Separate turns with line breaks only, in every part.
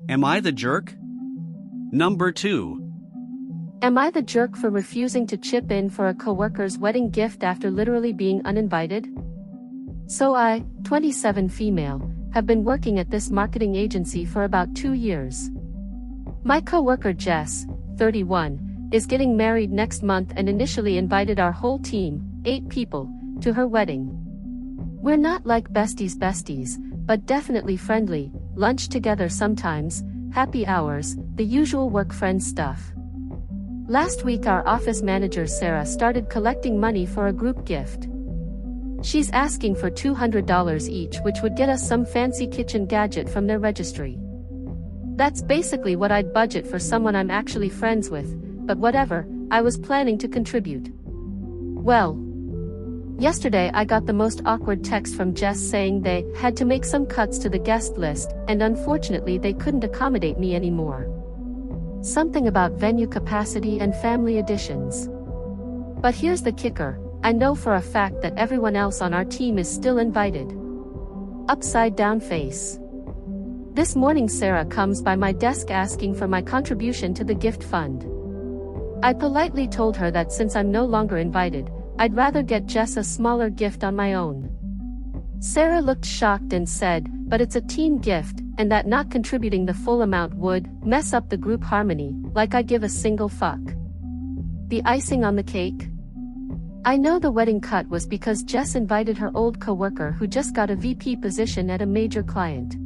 Am I the jerk? Number 2.
Am I the jerk for refusing to chip in for a coworker's wedding gift after literally being uninvited? So I, 27 female, have been working at this marketing agency for about 2 years. My coworker Jess, 31, is getting married next month and initially invited our whole team, 8 people, to her wedding. We're not like besties, but definitely friendly, lunch together sometimes, happy hours, the usual work friend stuff. Last week our office manager Sarah started collecting money for a group gift. She's asking for $200 each, which would get us some fancy kitchen gadget from their registry. That's basically what I'd budget for someone I'm actually friends with, but whatever, I was planning to contribute. Well, yesterday I got the most awkward text from Jess saying they had to make some cuts to the guest list, and unfortunately they couldn't accommodate me anymore. Something about venue capacity and family additions. But here's the kicker, I know for a fact that everyone else on our team is still invited. Upside down face. This morning Sarah comes by my desk asking for my contribution to the gift fund. I politely told her that since I'm no longer invited, I'd rather get Jess a smaller gift on my own. Sarah looked shocked and said, but it's a team gift, and that not contributing the full amount would mess up the group harmony, like I give a single fuck. The icing on the cake? I know the wedding cut was because Jess invited her old coworker who just got a VP position at a major client.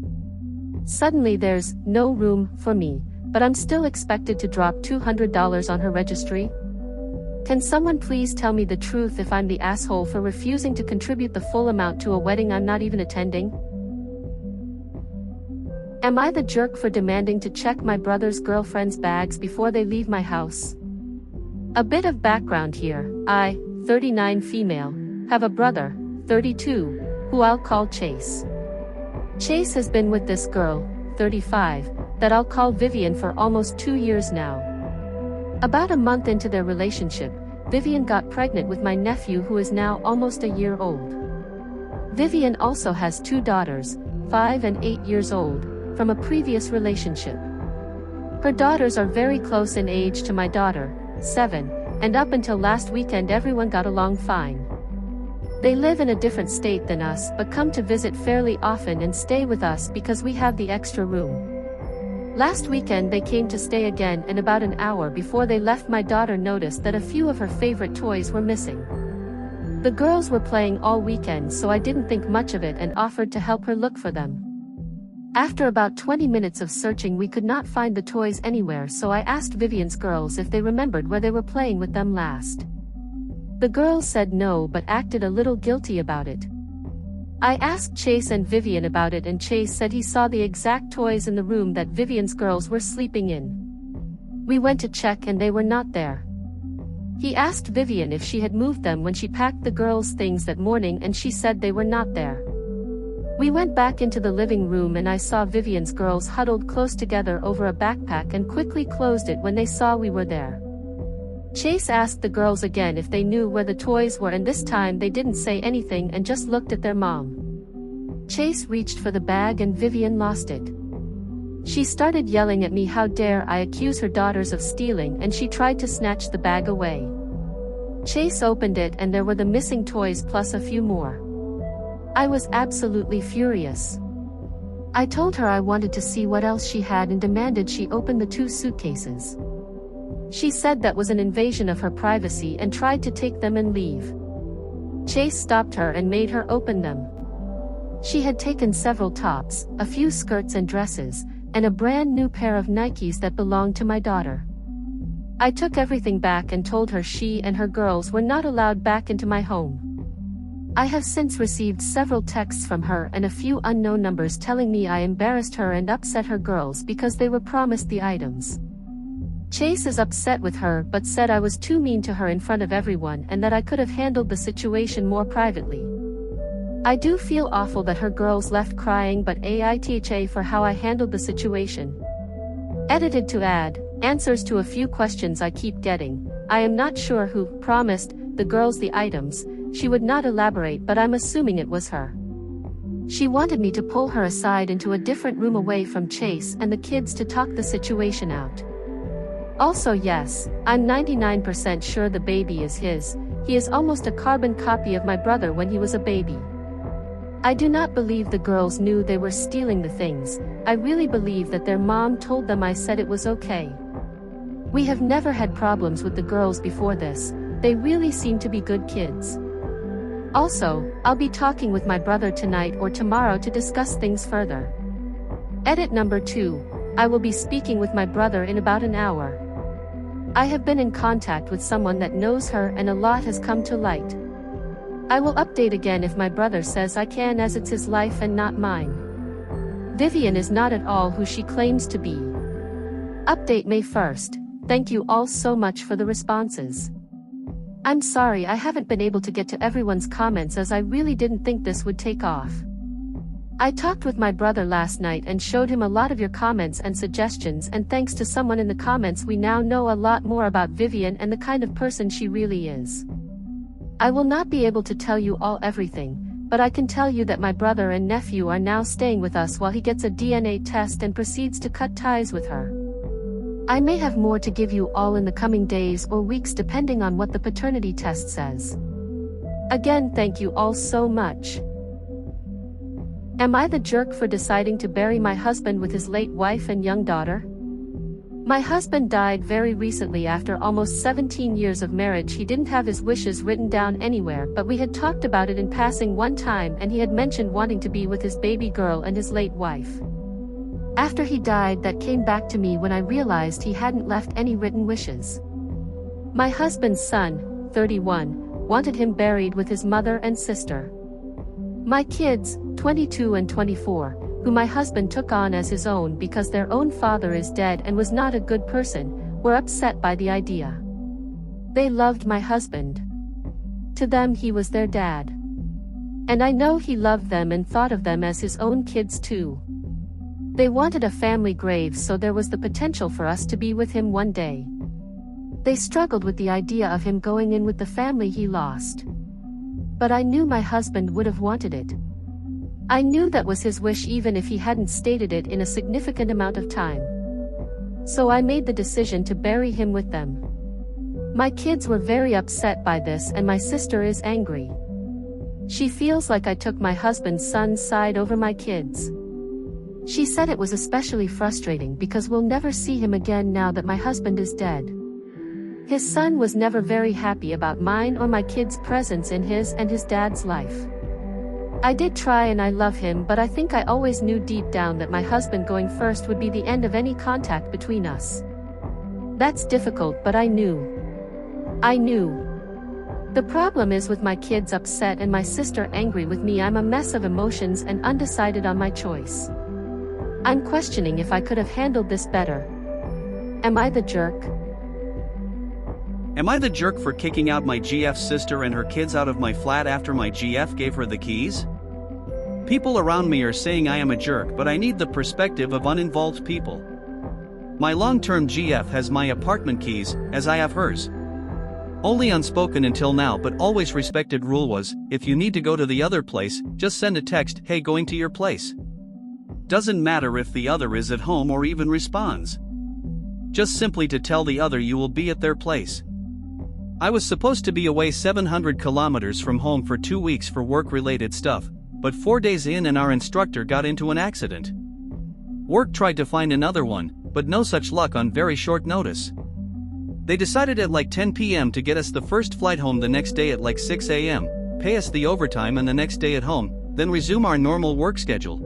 Suddenly there's no room for me, but I'm still expected to drop $200 on her registry? Can someone please tell me the truth if I'm the asshole for refusing to contribute the full amount to a wedding I'm not even attending? Am I the jerk for demanding to check my brother's girlfriend's bags before they leave my house? A bit of background here, I, 39 female, have a brother, 32, who I'll call Chase. Chase has been with this girl, 35, that I'll call Vivian for almost 2 years now. About a month into their relationship, Vivian got pregnant with my nephew who is now almost a year old. Vivian also has 2 daughters, 5 and 8 years old, from a previous relationship. Her daughters are very close in age to my daughter, 7, and up until last weekend everyone got along fine. They live in a different state than us but come to visit fairly often and stay with us because we have the extra room. Last weekend they came to stay again, and about an hour before they left my daughter noticed that a few of her favorite toys were missing. The girls were playing all weekend, so I didn't think much of it and offered to help her look for them. After about 20 minutes of searching we could not find the toys anywhere, so I asked Vivian's girls if they remembered where they were playing with them last. The girls said no but acted a little guilty about it. I asked Chase and Vivian about it and Chase said he saw the exact toys in the room that Vivian's girls were sleeping in. We went to check and they were not there. He asked Vivian if she had moved them when she packed the girls' things that morning and she said they were not there. We went back into the living room and I saw Vivian's girls huddled close together over a backpack and quickly closed it when they saw we were there. Chase asked the girls again if they knew where the toys were and this time they didn't say anything and just looked at their mom. Chase reached for the bag and Vivian lost it. She started yelling at me how dare I accuse her daughters of stealing, and she tried to snatch the bag away. Chase opened it and there were the missing toys plus a few more. I was absolutely furious. I told her I wanted to see what else she had and demanded she open the 2 suitcases. She said that was an invasion of her privacy and tried to take them and leave. Chase stopped her and made her open them. She had taken several tops, a few skirts and dresses, and a brand new pair of Nikes that belonged to my daughter. I took everything back and told her she and her girls were not allowed back into my home. I have since received several texts from her and a few unknown numbers telling me I embarrassed her and upset her girls because they were promised the items. Chase is upset with her but said I was too mean to her in front of everyone and that I could have handled the situation more privately. I do feel awful that her girls left crying, but AITA for how I handled the situation. Edited to add, answers to a few questions I keep getting. I am not sure who promised the girls the items. She would not elaborate, but I'm assuming it was her. She wanted me to pull her aside into a different room away from Chase and the kids to talk the situation out. Also yes, I'm 99% sure the baby is his. He is almost a carbon copy of my brother when he was a baby. I do not believe the girls knew they were stealing the things. I really believe that their mom told them I said it was okay. We have never had problems with the girls before this. They really seem to be good kids. Also, I'll be talking with my brother tonight or tomorrow to discuss things further. Edit number 2. I will be speaking with my brother in about an hour. I have been in contact with someone that knows her and a lot has come to light. I will update again if my brother says I can, as it's his life and not mine. Vivian is not at all who she claims to be. Update May 1st. Thank you all so much for the responses. I'm sorry I haven't been able to get to everyone's comments as I really didn't think this would take off. I talked with my brother last night and showed him a lot of your comments and suggestions, and thanks to someone in the comments we now know a lot more about Vivian and the kind of person she really is. I will not be able to tell you all everything, but I can tell you that my brother and nephew are now staying with us while he gets a DNA test and proceeds to cut ties with her. I may have more to give you all in the coming days or weeks depending on what the paternity test says. Again, thank you all so much. Am I the jerk for deciding to bury my husband with his late wife and young daughter? My husband died very recently after almost 17 years of marriage. He didn't have his wishes written down anywhere, but we had talked about it in passing one time and he had mentioned wanting to be with his baby girl and his late wife. After he died, that came back to me when I realized he hadn't left any written wishes. My husband's son, 31, wanted him buried with his mother and sister. My kids, 22 and 24, who my husband took on as his own because their own father is dead and was not a good person, were upset by the idea. They loved my husband. To them he was their dad. And I know he loved them and thought of them as his own kids too. They wanted a family grave, so there was the potential for us to be with him one day. They struggled with the idea of him going in with the family he lost. But I knew my husband would have wanted it. I knew that was his wish even if he hadn't stated it in a significant amount of time. So I made the decision to bury him with them. My kids were very upset by this and my sister is angry. She feels like I took my husband's son's side over my kids. She said it was especially frustrating because we'll never see him again now that my husband is dead. His son was never very happy about mine or my kids' presence in his and his dad's life. I did try and I love him, but I think I always knew deep down that my husband going first would be the end of any contact between us. That's difficult, but I knew. The problem is with my kids upset and my sister angry with me, I'm a mess of emotions and undecided on my choice. I'm questioning if I could have handled this better. Am I the jerk?
Am I the jerk for kicking out my GF's sister and her kids out of my flat after my GF gave her the keys? People around me are saying I am a jerk, but I need the perspective of uninvolved people. My long-term GF has my apartment keys, as I have hers. Only unspoken until now but always respected rule was, if you need to go to the other place, just send a text, "Hey, going to your place." Doesn't matter if the other is at home or even responds. Just simply to tell the other you will be at their place. I was supposed to be away 700 kilometers from home for 2 weeks for work-related stuff, but 4 days in and our instructor got into an accident. Work tried to find another one, but no such luck on very short notice. They decided at like 10 p.m. to get us the first flight home the next day at like 6 a.m., pay us the overtime and the next day at home, then resume our normal work schedule.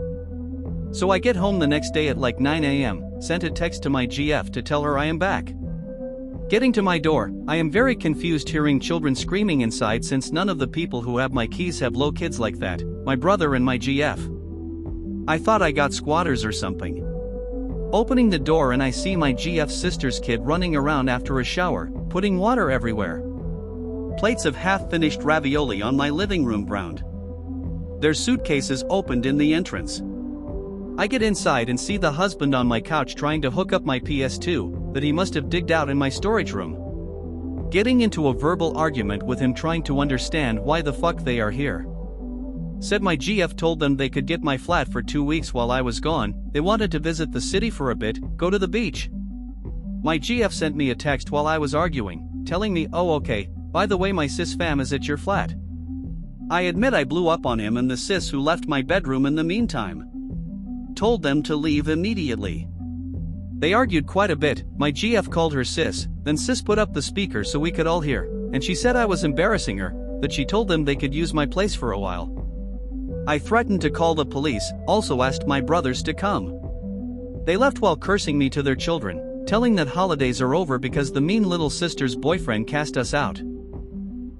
So I get home the next day at like 9 a.m., sent a text to my GF to tell her I am back. Getting to my door, I am very confused hearing children screaming inside since none of the people who have my keys have low kids like that, my brother and my GF. I thought I got squatters or something. Opening the door and I see my GF's sister's kid running around after a shower, putting water everywhere. Plates of half-finished ravioli on my living room ground. Their suitcases opened in the entrance. I get inside and see the husband on my couch trying to hook up my PS2, that he must have digged out in my storage room. Getting into a verbal argument with him trying to understand why the fuck they are here. Said my GF told them they could get my flat for 2 weeks while I was gone. They wanted to visit the city for a bit, go to the beach. My GF sent me a text while I was arguing, telling me, "Oh okay, by the way my cis fam is at your flat." I admit I blew up on him and the cis who left my bedroom in the meantime. Told them to leave immediately. They argued quite a bit. My GF called her cis, then cis put up the speaker so we could all hear, and she said I was embarrassing her, that she told them they could use my place for a while. I threatened to call the police, also asked my brothers to come. They left while cursing me to their children, telling that holidays are over because the mean little sister's boyfriend cast us out.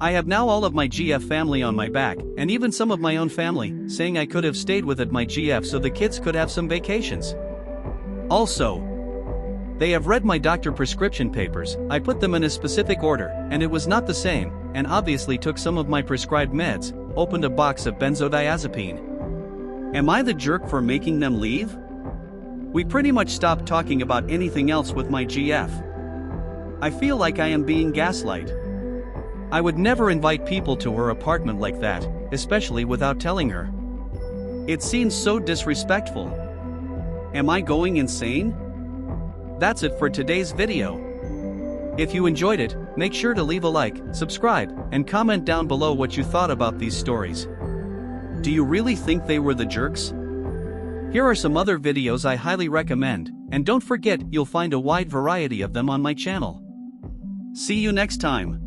I have now all of my GF family on my back, and even some of my own family, saying I could have stayed with my GF so the kids could have some vacations. Also, they have read my doctor prescription papers. I put them in a specific order, and it was not the same, and obviously took some of my prescribed meds, opened a box of benzodiazepine. Am I the jerk for making them leave? We pretty much stopped talking about anything else with my GF. I feel like I am being gaslight. I would never invite people to her apartment like that, especially without telling her. It seems so disrespectful. Am I going insane? That's it for today's video. If you enjoyed it, make sure to leave a like, subscribe, and comment down below what you thought about these stories. Do you really think they were the jerks? Here are some other videos I highly recommend, and don't forget you'll find a wide variety of them on my channel. See you next time.